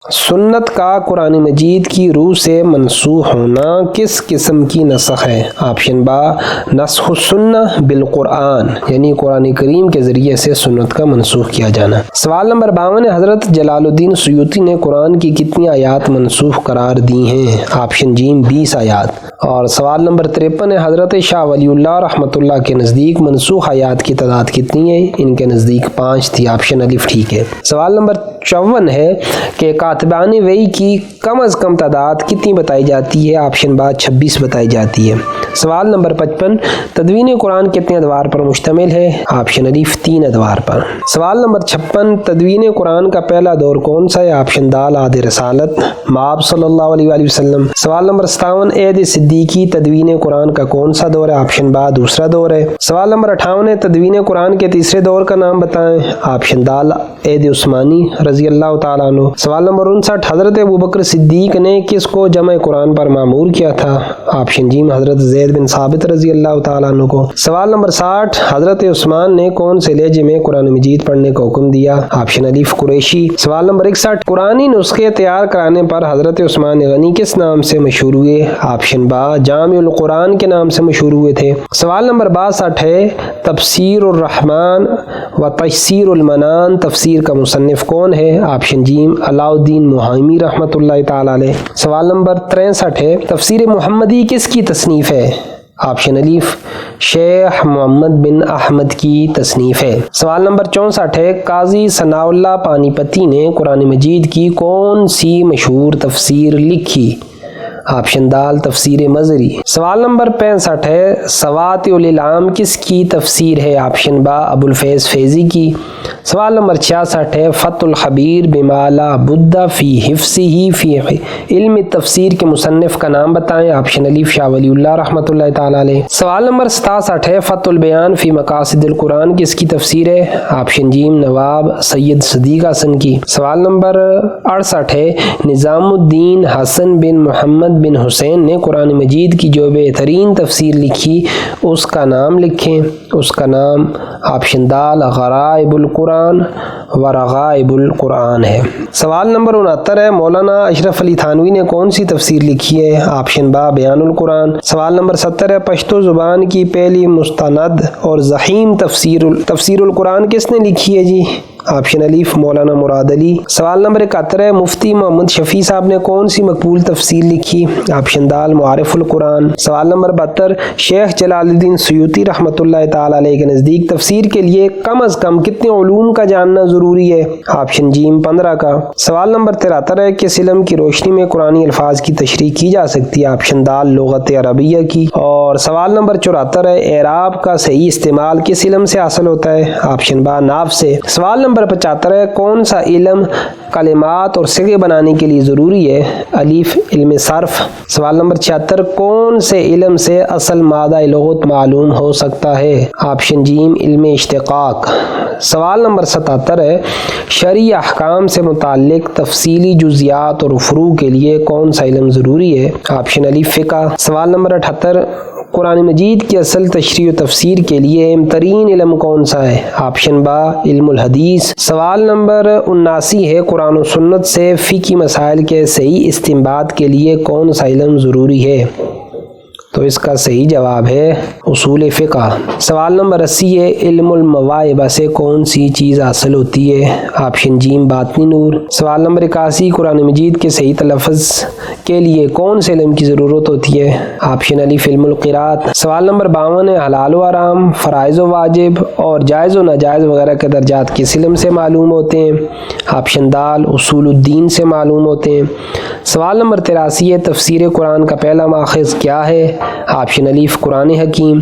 سنت کا قرآن مجید کی روح سے منسوخ ہونا کس قسم کی نسخ ہے؟ آپشن با نسخ السنہ بالقرآن، یعنی قرآن کریم کے ذریعے سے سنت کا منسوخ کیا جانا۔ سوال نمبر 52 حضرت جلال الدین سیوطی نے قرآن کی کتنی آیات منسوخ قرار دی ہیں؟ آپشن جیم 20 آیات۔ اور سوال نمبر 53 حضرت شاہ ولی اللہ رحمۃ اللہ کے نزدیک منسوخ آیات کی تعداد کتنی ہے؟ ان کے نزدیک 5 تھی، آپشن الف ٹھیک ہے۔ سوال نمبر 54 ہے کہ کاتبان وحی کی کم از کم تعداد کتنی بتائی جاتی ہے؟ آپشن با 26 بتائی جاتی ہے۔ سوال نمبر 55 تدوین قرآن کتنے ادوار پر مشتمل ہے؟ آپشن الف 3 ادوار پر۔ سوال نمبر 56 تدوین قرآن کا پہلا دور کون سا ہے؟ آپشن دال عہد رسالت مآب صلی اللہ علیہ وآلہ وسلم۔ سوال نمبر 57 عہد صدیقی تدوین قرآن کا کون سا دور ہے؟ آپشن با دوسرا دور ہے۔ سوال نمبر 58 تدوین قرآن کے تیسرے دور کا نام بتائیں؟ آپشن دال عہد عثمانی رضی اللہ تعالیٰ عنہ۔ سوال نمبر 59 حضرت ابوبکر صدیق نے کس کو جمع قرآن پر مامور کیا تھا؟ آپشن جیم حضرت زید بن ثابت رضی اللہ تعالیٰ عنہ کو۔ سوال نمبر 60 حضرت عثمان نے کون سے لہجے میں قرآن مجید پڑھنے کا حکم دیا؟ آپشن الف قریشی۔ سوال نمبر 61 قرآنی نسخے تیار کرانے پر حضرت عثمان غنی کس نام سے مشہور ہوئے؟ آپشن با جامع القرآن کے نام سے مشہور ہوئے تھے۔ سوال نمبر 62 ہے تفسیر الرحمن و تیسیر المنان تفسیر کا مصنف کون ہے؟ آپشن جیم علاء الدین محیمی رحمۃ اللہ تعالی علیہ۔ سوال نمبر 63 ہے تفسیر محمدی کس کی تصنیف ہے؟ آپشن الف شیخ محمد بن احمد کی تصنیف ہے۔ سوال نمبر 64 ہے قاضی ثناء اللہ پانی پتی نے قرآن مجید کی کون سی مشہور تفسیر لکھی؟ آپشن دال تفسیر مظہری۔ سوال نمبر 65 ہے سواتع الالعام کس کی تفسیر ہے؟ آپشن با ابو الفیض فیضی کی۔ سوال نمبر 66 ہے فتح الخبیر بما لا بد فی حفظہ فی علم تفسیر کے مصنف کا نام بتائیں؟ آپشن الف شاہ ولی اللہ رحمۃ اللہ تعالی علیہ۔ سوال نمبر 67 ہے فتح البیان فی مقاصد القرآن کس کی تفسیر ہے؟ آپشن جیم نواب سید صدیق حسن کی۔ سوال نمبر 68 ہے نظام الدین حسن بن محمد بن حسین نے قرآن مجید کی جو بہترین تفسیر لکھی اس کا نام لکھیں۔ اس کا نام آپشن دال غرائب القرآن و رغائب القرآن ہے۔ سوال نمبر 69 ہے مولانا اشرف علی تھانوی نے کون سی تفسیر لکھی ہے؟ آپشن با بیان القرآن۔ سوال نمبر 70 ہے پشتو زبان کی پہلی مستند اور ضخیم تفسیر القرآن کس نے لکھی ہے جی؟ آپشن الف مولانا مراد علی۔ سوال نمبر 71 ہے مفتی محمد شفیع صاحب نے کون سی مقبول تفسیر لکھی؟ آپشن دال معارف القرآن۔ سوال نمبر 72 شیخ جلال الدین سیوطی رحمۃ اللہ تعالی علیہ کے نزدیک تفسیر کے لیے کم از کم کتنے علوم کا جاننا ضروری ہے؟ آپشن جیم 15 کا۔ سوال نمبر 73 ہے کس علم کی روشنی میں قرآنی الفاظ کی تشریح کی جا سکتی ہے؟ آپشن دال لغت عربیہ کی۔ اور سوال نمبر 74 ہے اعراب کا صحیح استعمال کس علم سے حاصل ہوتا ہے؟ آپشن با نحو سے۔ سوال نمبر 75 ہے کون سا علم کلمات اور صیغے بنانے کے لیے ضروری ہے؟ الف علم صرف۔ سوال نمبر 76 کون سے علم سے اصل مادہ لغت معلوم ہو سکتا ہے؟ آپشن جیم علم اشتقاق۔ سوال نمبر 77 ہے شرعی احکام سے متعلق تفصیلی جزیات اور فروع کے لیے کون سا علم ضروری ہے؟ آپشن الف فقہ۔ سوال نمبر 78 قرآن مجید کی اصل تشریح و تفسیر کے لیے اہم ترین علم کون سا ہے؟ آپشن با علم الحدیث۔ سوال نمبر 79 ہے قرآن و سنت سے فقہی مسائل کے صحیح استنباط کے لیے کون سا علم ضروری ہے؟ تو اس کا صحیح جواب ہے اصول فقہ۔ سوال نمبر 80 ہے علم المواہب سے کون سی چیز حاصل ہوتی ہے؟ آپشن جیم باطنی نور۔ سوال نمبر 81 قرآن مجید کے صحیح تلفظ کے لیے کون سے علم کی ضرورت ہوتی ہے؟ آپشن الف علم القراءت۔ سوال نمبر 52 ہے حلال و حرام، فرائض و واجب اور جائز و ناجائز وغیرہ کے درجات کس علم سے معلوم ہوتے ہیں؟ آپشن دال اصول الدین سے معلوم ہوتے ہیں۔ سوال نمبر 83 ہے تفسیر قرآن کا پہلا ماخذ کیا ہے؟ آپشن الف قرآن حکیم۔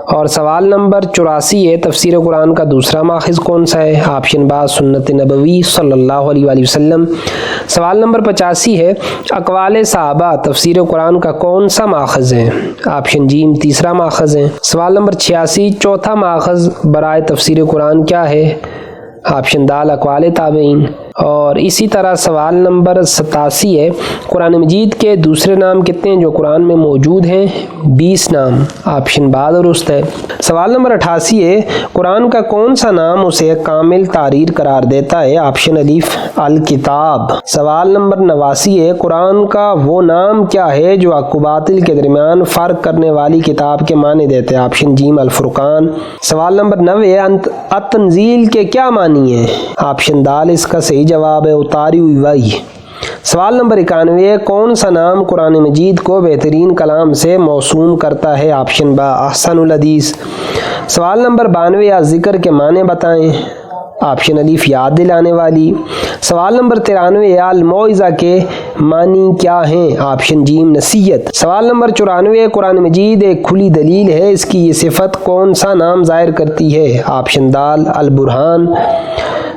اور سوال نمبر 84 ہے تفسیر قرآن کا دوسرا ماخذ کون سا ہے؟ آپشن با سنت نبوی صلی اللہ علیہ وآلہ وسلم۔ سوال نمبر 85 ہے اقوال صحابہ تفسیر قرآن کا کون سا ماخذ ہے؟ آپشن جیم تیسرا ماخذ ہے۔ سوال نمبر 86 چوتھا ماخذ برائے تفسیر قرآن کیا ہے؟ آپشن دال اقوال تابعین۔ اور اسی طرح سوال نمبر 87 ہے، قرآن مجید کے دوسرے نام کتنے ہیں جو قرآن میں موجود ہیں؟ 20 نام، آپشن با درست ہے۔ سوال نمبر 88 ہے، قرآن کا کون سا نام اسے کامل تحریر قرار دیتا ہے؟ آپشن الف الکتاب۔ سوال نمبر 89 ہے، قرآن کا وہ نام کیا ہے جو حق و باطل کے درمیان فرق کرنے والی کتاب کے معنی دیتے ہیں؟ آپشن جیم الفرقان۔ سوال نمبر 90 ہے، التنزیل کے کیا معنی ہیں؟ آپشن دال اس کا صحیح جواب ہے اتاری ہوئی وحی۔ سوال نمبر 91 ہے، کون سا نام قرآن مجید کو بہترین کلام سے موسوم کرتا ہے؟ آپشن با احسن الحدیث۔ سوال نمبر 92 ہے، ذکر کے معنی بتائیں؟ آپشن الف یاد دلانے والی۔ سوال نمبر 93 ہے، الموعظہ کے معنی کیا ہیں؟ آپشن جیم نصیحت۔ سوال نمبر 94 ہے، قرآن مجید ایک کھلی دلیل ہے، اس کی یہ صفت کون سا نام ظاہر کرتی ہے؟ آپشن دال البرہان۔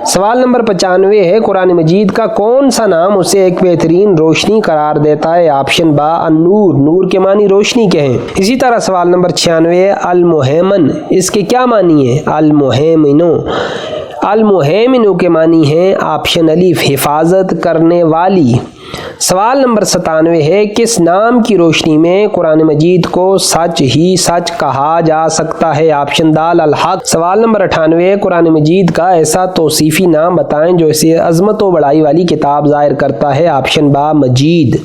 سوال نمبر 95 ہے، قرآن مجید کا کون سا نام اسے ایک بہترین روشنی قرار دیتا ہے؟ آپشن با النور، نور کے معنی روشنی کے ہیں۔ اسی طرح سوال نمبر 96 ہے، المہیمن، اس کے کیا معنی ہیں؟ المہیمنو، المہیمنو کے معنی ہیں آپشن الف حفاظت کرنے والی۔ سوال نمبر 97 ہے، کس نام کی روشنی میں قرآن مجید کو سچ ہی سچ کہا جا سکتا ہے؟ آپشن دال الحق۔ سوال نمبر 98 ہے، قرآن مجید کا ایسا توصیفی نام بتائیں جو اسے عظمت و بڑائی والی کتاب ظاہر کرتا ہے؟ آپشن با مجید۔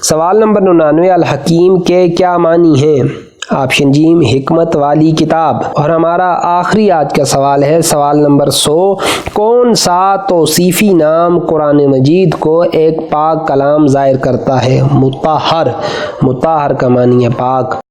سوال نمبر 99 الحکیم کے کیا معنی ہیں؟ آپشن جیم حکمت والی کتاب۔ اور ہمارا آخری آج کا سوال ہے، سوال نمبر 100، کون سا توصیفی نام قرآن مجید کو ایک پاک کلام ظاہر کرتا ہے؟ مطہر، مطہر کا معنی ہے پاک۔